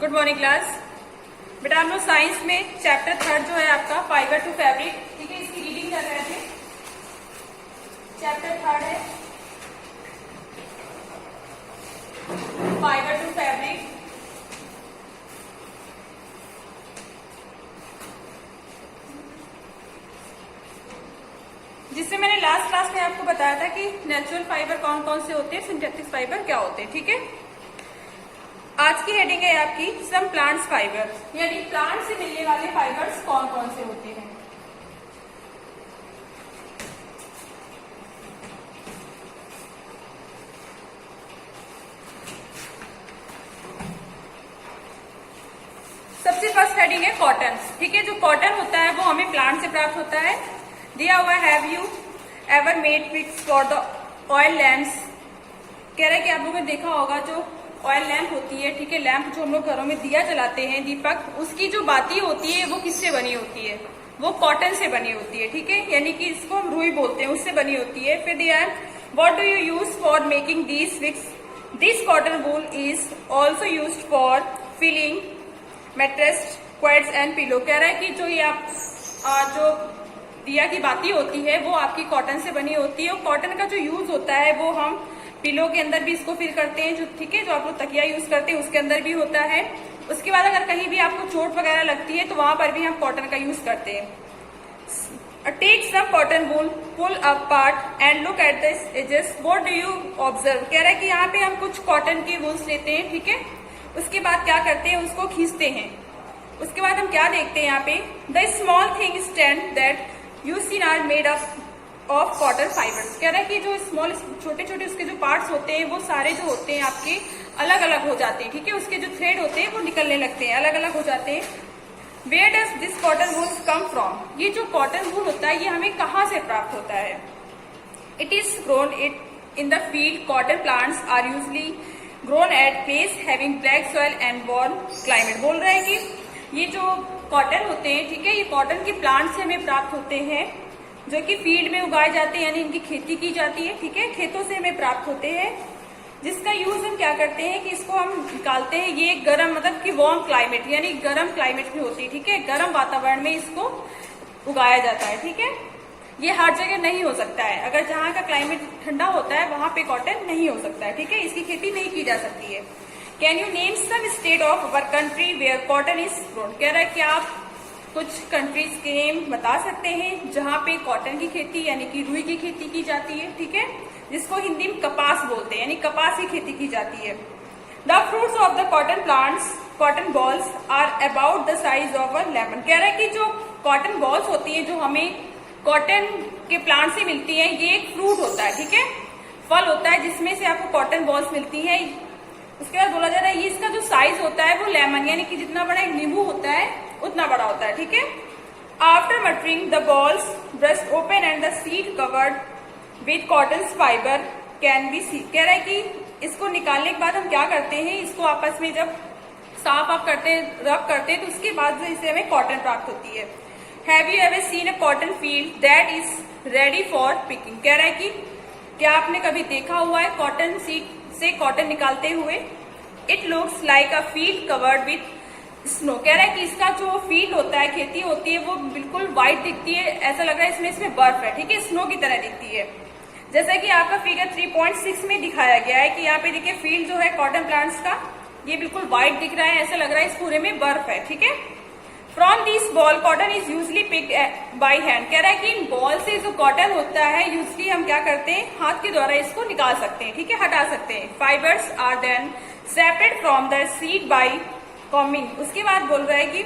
Good morning class. बेटा हम लोग साइंस में चैप्टर 3 जो है आपका फाइबर टू फैब्रिक, ठीक है, इसकी रीडिंग कर रहे थे। चैप्टर 3 है फाइबर टू फैब्रिक। जिससे मैंने लास्ट क्लास में आपको बताया था कि नेचुरल फाइबर कौन कौन से होते हैं, सिंथेटिक फाइबर क्या होते हैं, ठीक है। आज की हेडिंग है आपकी सम प्लांट्स फाइबर, यानी प्लांट से मिलने वाले फाइबर्स कौन कौन से होते हैं। सबसे फर्स्ट हेडिंग है कॉटन, ठीक है। जो कॉटन होता है वो हमें प्लांट से प्राप्त होता है। दिया हुआ have you ever made picks for the oil lamps. कह रहा है कि आप लोगों ने देखा होगा जो ऑयल लैंप होती है, ठीक है, लैंप जो हम लोग घरों में दिया जलाते हैं, दीपक, उसकी जो बाती होती है वो किससे बनी होती है? वो कॉटन से बनी होती है, ठीक है, यानी कि इसको हम रुई बोलते हैं, उससे बनी होती है। फिर दिया है what do you use for making these wicks? This cotton wool is also use for filling mattress, quilts and pillow. कह रहा है कि जो ये आप जो दिया की बाती होती है वो आपकी कॉटन से बनी होती है। और कॉटन का जो यूज होता है वो हम पिलो के अंदर भी इसको फिल करते हैं, जो ठीक है, जो आप लोग तकिया यूज करते हैं उसके अंदर भी होता है। उसके बाद अगर कहीं भी आपको चोट वगैरह लगती है तो वहां पर भी हम कॉटन का यूज करते हैं। Take some cotton wool, pull up part and look at the edges, what do you observe? कह रहा है कि यहाँ पे हम कुछ कॉटन के वूल्स लेते हैं, ठीक है, उसके बाद क्या करते हैं, उसको खींचते हैं। उसके बाद हम क्या देखते हैं यहाँ पे, the small thing stand that you seen are made of cotton fibres. कह रहा है कि जो स्मॉल छोटे छोटे उसके जो पार्ट्स होते हैं वो सारे जो होते हैं आपके अलग अलग हो जाते हैं, ठीक है, उसके जो थ्रेड होते हैं वो निकलने लगते हैं, अलग अलग हो जाते हैं। Where does this cotton wool come from? ये जो कॉटन वूल होता है ये हमें कहाँ से प्राप्त होता है? It is grown it in the field. Cotton plants are usually grown at place having black soil and warm climate. बोल रहे हैं कि ये जो कॉटन होते हैं, ठीक है, ये कॉटन के प्लांट से हमें प्राप्त होते हैं, जो कि फील्ड में उगाए जाते हैं, यानी इनकी खेती की जाती है, ठीक है, खेतों से हमें प्राप्त होते हैं। जिसका यूज हम क्या करते हैं कि इसको हम निकालते हैं, ये गर्म मतलब कि वार्म क्लाइमेट, यानी गर्म क्लाइमेट में होती है, ठीक है, गर्म वातावरण में इसको उगाया जाता है, ठीक है। ये हर जगह नहीं हो सकता है, अगर जहाँ का क्लाइमेट ठंडा होता है वहां पे कॉटन नहीं हो सकता है, ठीक है, इसकी खेती नहीं की जा सकती है। Can you name some state of our country where cotton is grown? कह रहा है कि आप कुछ कंट्रीज के नेम बता सकते हैं जहां पे कॉटन की खेती यानी कि रुई की खेती की जाती है, ठीक है, जिसको हिंदी में कपास बोलते हैं, यानी कपास की खेती की जाती है। The fruits of the cotton plants, cotton bolls are about the size of a lemon. कह रहा है कि जो कॉटन बॉल्स होती है जो हमें कॉटन के प्लांट से मिलती है, ये एक फ्रूट होता है, ठीक है, फल होता है जिसमें से आपको कॉटन बॉल्स मिलती है। उसके बाद बोला जा रहा है ये इसका जो साइज होता है वो लेमन, यानी कि जितना बड़ा एक नींबू होता है उतना बड़ा होता है, ठीक है। After maturing the bolls burst open and the seed covered with cotton fibre can be see. कह रहा है कि इसको निकालने के बाद हम क्या करते हैं, इसको आपस में जब साफ आप करते हैं, रब करते हैं, तो उसके बाद इससे हमें कॉटन प्राप्त होती है। Have you ever seen a cotton field that is ready for picking? कह रहा है कि क्या आपने कभी देखा हुआ है कॉटन सीड से कॉटन निकालते हुए? It looks like a field covered with snow. कह रहा है कि इसका जो फील्ड होता है, खेती होती है, वो बिल्कुल व्हाइट दिखती है, ऐसा लग रहा है इसमें बर्फ है, ठीक है, स्नो की तरह दिखती है। जैसा कि आपका फिगर 3.6 में दिखाया गया है कि यहाँ पे देखिए फील्ड जो है कॉटन प्लांट्स का ये बिल्कुल व्हाइट दिख रहा है, ऐसा लग रहा है इस पूरे में बर्फ है, ठीक है। From this ball cotton is usually picked by hand. कह रहा है कि इन बॉल से जो कॉटन होता है यूजली हम क्या करते हैं, हाथ के द्वारा इसको निकाल सकते हैं, ठीक है, हटा सकते हैं। Fibres are then separate from the seed by combing. उसके बाद बोल रहा है कि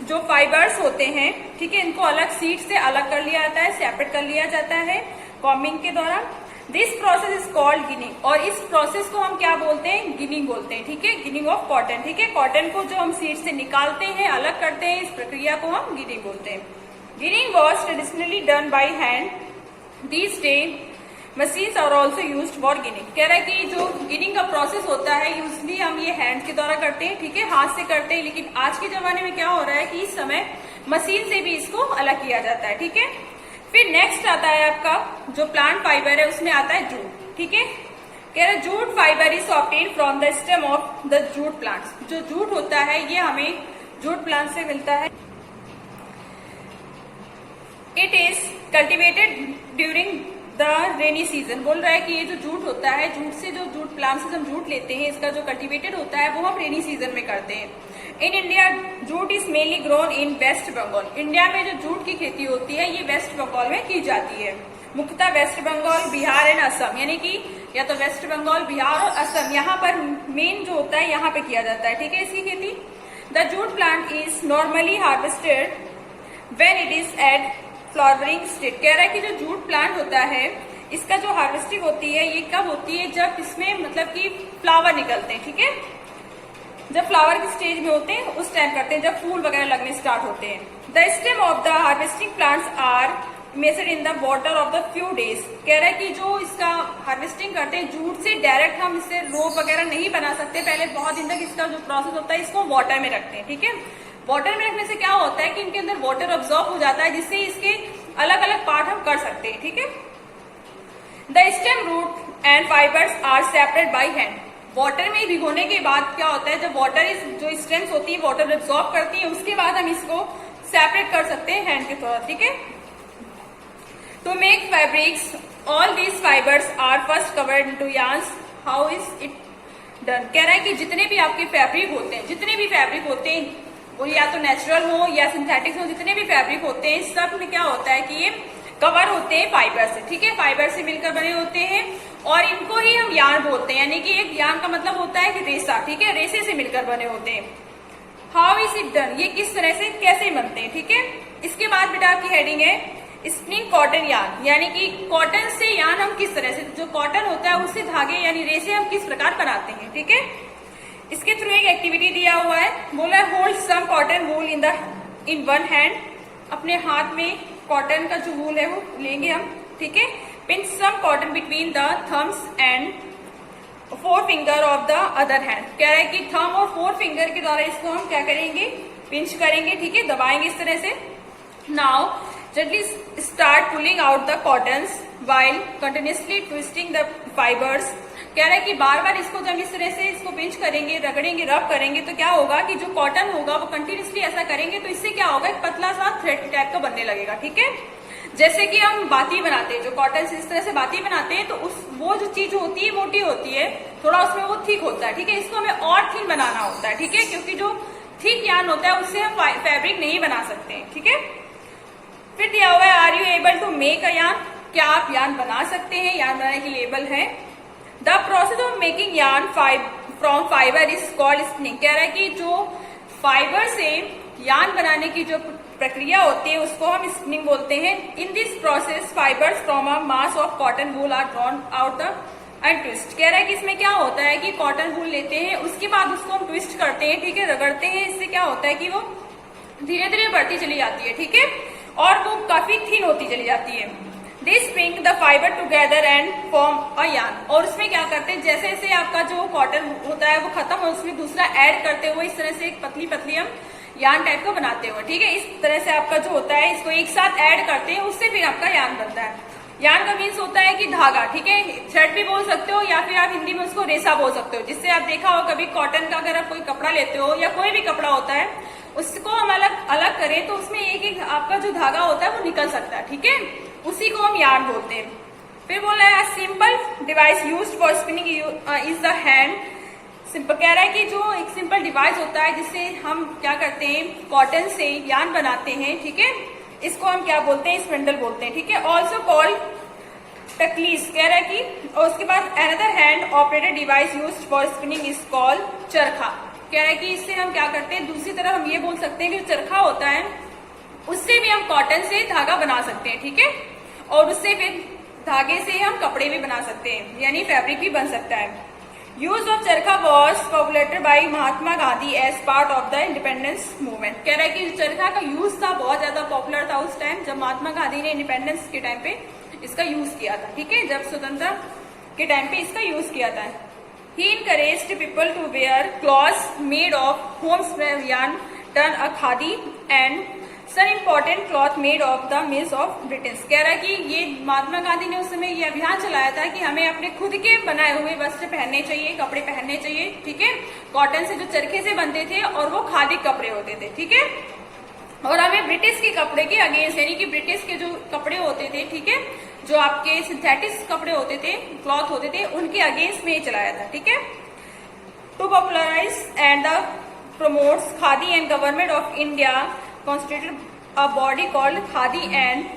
जो फाइबर्स होते हैं, ठीक है, इनको अलग सीड से अलग कर लिया जाता है, सेपरेट कर लिया जाता है कॉम्बिंग के दौरान। This process is called ginning, और इस प्रोसेस को हम क्या बोलते हैं, गिनिंग बोलते हैं, ठीक है, गिनिंग ऑफ कॉटन, ठीक है। कॉटन को जो हम सीड से निकालते हैं, अलग करते हैं, इस प्रक्रिया को हम गिनिंग बोलते हैं। Ginning was traditionally done by hand, this day machines are also used for ginning. कह रहा है कि जो गिनिंग का प्रोसेस होता है यूजली हम ये हैंड के द्वारा करते हैं, ठीक है, हाथ से करते हैं, लेकिन आज के जमाने में क्या हो रहा है कि इस समय मशीन से भी इसको अलग किया जाता है, ठीक है। फिर नेक्स्ट आता है आपका जो प्लांट फाइबर है, उसमें आता है जूट, ठीक है। कह रहे jute fibre is obtained from the stem of the jute plants. जो जूट होता है ये हमें जूट प्लांट से मिलता है। It is cultivated during the rainy season. बोल रहा है कि ये जो जूट होता है, जूट से जो जूट प्लांट से हम जूट लेते हैं, इसका जो कल्टिवेटेड होता है वो हम रेनी सीजन में करते हैं। In India jute is mainly grown in West Bengal. India में जो जूट की खेती होती है ये वेस्ट बंगाल में की जाती है, मुख्यतः वेस्ट बंगाल, बिहार एंड असम, यानी कि या तो वेस्ट बंगाल, बिहार और असम, यहाँ पर मेन जो होता है यहाँ पे किया जाता है। ठीक है, इसकी खेती। The jute plant is normally harvested when it is at flowering state. कह रहा है कि जो जूट प्लांट होता है इसका जो हार्वेस्टिंग होती है ये कब होती है, जब इसमें मतलब कि फ्लावर निकलते हैं। ठीक है, जब फ्लावर की स्टेज में होते हैं उस टाइम करते हैं, जब फूल वगैरह लगने स्टार्ट होते हैं। The stem of the harvesting plants are measured in the water of the few days. कह रहा है कि जो इसका हार्वेस्टिंग करते हैं जूट से डायरेक्ट हम इससे रोप वगैरह नहीं बना सकते, पहले बहुत दिन तक इसका जो प्रोसेस होता है इसको वाटर में रखते हैं। ठीक है, वाटर में रखने से क्या होता है कि इनके अंदर वाटर ऑब्जॉर्ब हो जाता है, जिससे इसके अलग अलग पार्ट हम कर सकते हैं। ठीक है, the stem root and fibres are separate by hand. Water में भिगोने के बाद क्या होता है, जब वाटर जो स्टेम्स होती है वाटर एब्जॉर्ब करती है, उसके बाद हम इसको सेपरेट कर सकते हैं हैंड के द्वारा। ठीक है, to make fabrics all these fibres are first covered into yarns। How is it done. कह रहा है कि जितने भी आपके फैब्रिक होते हैं, जितने भी फैब्रिक होते हैं वो या तो नेचुरल हो या सिंथेटिक हो, जितने भी फैब्रिक होते हैं सब में क्या होता है कि ये कवर होते हैं फाइबर से। ठीक है, फाइबर से मिलकर बने होते हैं और इनको ही हम यार्न बोलते हैं, यानी कि एक यार्न का मतलब होता है कि रेसा। ठीक है, रेसे से मिलकर बने होते हैं। हाउ इज इट डन, ये किस तरह से कैसे बनते हैं। ठीक है, इसके बाद बेटा आपकी हेडिंग है स्पिनिंग कॉटन यार्न, यानी कि कॉटन से यार्न हम किस तरह से, जो कॉटन होता है उससे धागे यानी रेसे हम किस प्रकार बनाते हैं। ठीक है, इसके थ्रू एक एक्टिविटी दिया हुआ है, बोला hold some cotton wool in one hand. अपने हाथ में कॉटन का जो वूल है वो लेंगे हम। ठीक है, pinch some cotton between the thumbs and 4 finger of the other hand. कह रहा है कि थम और 4 फिंगर के द्वारा इसको हम क्या करेंगे, पिंच करेंगे। ठीक है, दबाएंगे इस तरह से। Now gently start pulling out the cottons while continuously twisting the fibers। कह रहा है कि बार बार इसको जब इस तरह से इसको पिंच करेंगे, रगड़ेंगे, रब करेंगे तो क्या होगा कि जो कॉटन होगा वो कंटिन्यूसली ऐसा करेंगे तो इससे क्या होगा, एक पतला सा थ्रेड टाइप का बनने लगेगा। ठीक है, जैसे कि हम बाती बनाते हैं, जो कॉटन से इस तरह से बाती बनाते हैं तो वो जो चीज होती है मोटी होती है, थोड़ा उसमें वो थिक होता है। ठीक है, इसको हमें और थिन बनाना होता है। ठीक है, क्योंकि जो थिक यार्न होता है उससे हम फैब्रिक नहीं बना सकते। ठीक है, फिर दिया हुआ है are you able to make a yarn. क्या आप यार्न बना सकते हैं, यार्न बनाने के लिए एबल है। The process of making yarn from fibre is called spinning. कह रहा है कि जो फाइबर से यार्न बनाने की जो प्रक्रिया होती है उसको हम स्पिनिंग बोलते हैं। In this process fibres from a mass of cotton wool are drawn out the and twist. कह रहा है कि इसमें क्या होता है कि कॉटन वूल लेते हैं, उसके बाद उसको हम ट्विस्ट करते हैं। ठीक है, रगड़ते हैं, इससे क्या होता है कि वो धीरे धीरे बढ़ती चली जाती है। ठीक है, और वो काफी थिन होती चली जाती है। They spring the fibre together and form a yarn. और उसमें क्या करते हैं, जैसे जैसे आपका जो कॉटन होता है वो खत्म हो, उसमें दूसरा ऐड करते हुए इस तरह से एक पतली पतली हम यार्न टाइप का बनाते हुए। ठीक है, इस तरह से आपका जो होता है इसको एक साथ ऐड करते हैं, उससे फिर आपका यार्न बनता है। यार्न का मीन्स होता है कि धागा। ठीक है, थ्रेड भी बोल सकते हो या फिर आप हिंदी में उसको रेसा बोल सकते हो। जिससे आप देखा हो कभी कॉटन का अगर आप कोई कपड़ा लेते हो या कोई भी कपड़ा होता है उसको हम अलग अलग करें तो उसमें एक एक आपका जो धागा होता है वो निकल सकता है। ठीक है, उसी को हम यार्न बोलते हैं। फिर बोला है simple device used for spinning is the hand. Simple कह रहा है कि जो एक सिंपल डिवाइस होता है जिससे हम क्या करते हैं, कॉटन से यार्न बनाते हैं। ठीक है, इसको हम क्या बोलते हैं, स्पिंडल बोलते हैं। ठीक है, ऑल्सो कॉल्ड टकलीस। कह रहा है कि और उसके बाद another hand operated device used for spinning is called चरखा। कह रहा है कि इससे हम क्या करते हैं, दूसरी तरफ हम ये बोल सकते हैं कि चरखा होता है उससे भी हम कॉटन से धागा बना सकते हैं। ठीक है, और उससे फिर धागे से हम कपड़े भी बना सकते हैं, यानी फैब्रिक भी बन सकता है। Use of charkha was populated by Mahatma Gandhi as part of the independence movement. कह रहा है कि चरखा का यूज था, बहुत ज्यादा पॉपुलर था उस टाइम जब महात्मा गांधी ने इंडिपेंडेंस के टाइम पे इसका यूज किया था। ठीक है, जब स्वतंत्रता के टाइम पे इसका यूज किया था। He encouraged people to wear cloths made of homespun yarn, turn a khadi and sir important cloth made of the mills of Britain. कह रहा है कि ये महात्मा गांधी ने उस समय ये अभियान चलाया था कि हमें अपने खुद के बनाए हुए वस्त्र पहनने चाहिए, कपड़े पहनने चाहिए, ठीक है। कॉटन से जो चरखे से बनते थे और वो खादी कपड़े होते थे, ठीक है। और हमें ब्रिटिश के कपड़े के अगेंस्ट, यानी कि ब्रिटिश के जो कपड़े होते थे, ठीक है, जो आपके सिंथेटिक कपड़े होते थे, क्लॉथ होते थे, उनके अगेंस्ट में चलाया था, ठीक है। To popularise and the promotes Khadi and Government of India constituted a body called Khadi and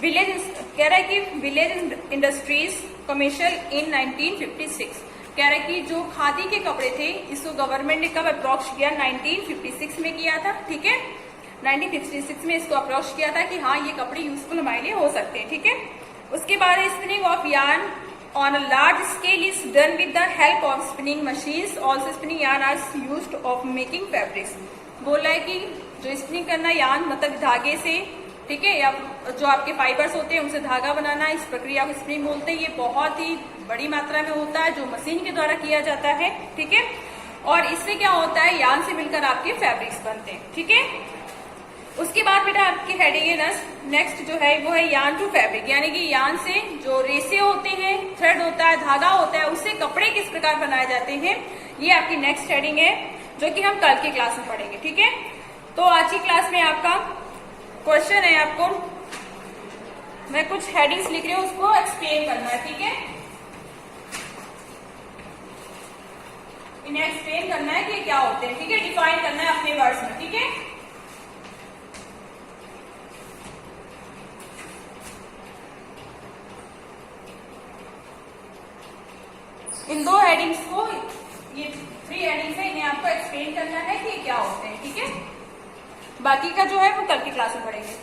Village, कह रहा है कि Village Industries Commission in 1956। कह रहा है कि जो खादी के कपड़े थे इसको गवर्नमेंट ने कब अप्रोच किया, 1956 में किया था, ठीक है। 1956 में इसको अप्रोच किया था कि हाँ ये कपड़े यूजफुल हमारे लिए हो सकते हैं, ठीक है। उसके बाद spinning of yarn on a large scale is done with the help of spinning machines. Also spinning yarn are used of making fabrics। बोल रहा है कि जो स्पिनिंग करना यार्न मतलब धागे से, ठीक है, या जो आपके फाइबर्स होते हैं उनसे धागा बनाना, इस प्रक्रिया को स्पिनिंग बोलते हैं। ये बहुत ही बड़ी मात्रा में होता है जो मशीन के द्वारा किया जाता है, ठीक है। और इससे क्या होता है, यार्न से मिलकर आपके फैब्रिक्स बनते हैं, ठीक है। उसके बाद बेटा आपकी हेडिंग है नेक्स्ट जो है वो है यार्न टू फैब्रिक, यानी कि यार्न से जो रेसे होते हैं, थ्रेड होता है, धागा होता है, उससे कपड़े किस प्रकार बनाए जाते हैं, ये आपकी नेक्स्ट हेडिंग है जो कि हम कल की क्लास में पढ़ेंगे, ठीक है। तो आज की क्लास में आपका क्वेश्चन है, आपको मैं कुछ हेडिंग्स लिख रही हूँ, उसको एक्सप्लेन करना है, ठीक है। इन्हें एक्सप्लेन करना है कि क्या होते हैं, ठीक है, डिफाइन करना है अपने वर्ड्स में, ठीक है। इन दो हेडिंग्स को, ये 3 हेडिंग्स है, इन्हें आपको एक्सप्लेन करना है कि क्या होते हैं, ठीक है। बाकी का जो है वो कल की क्लास में पढ़ेंगे।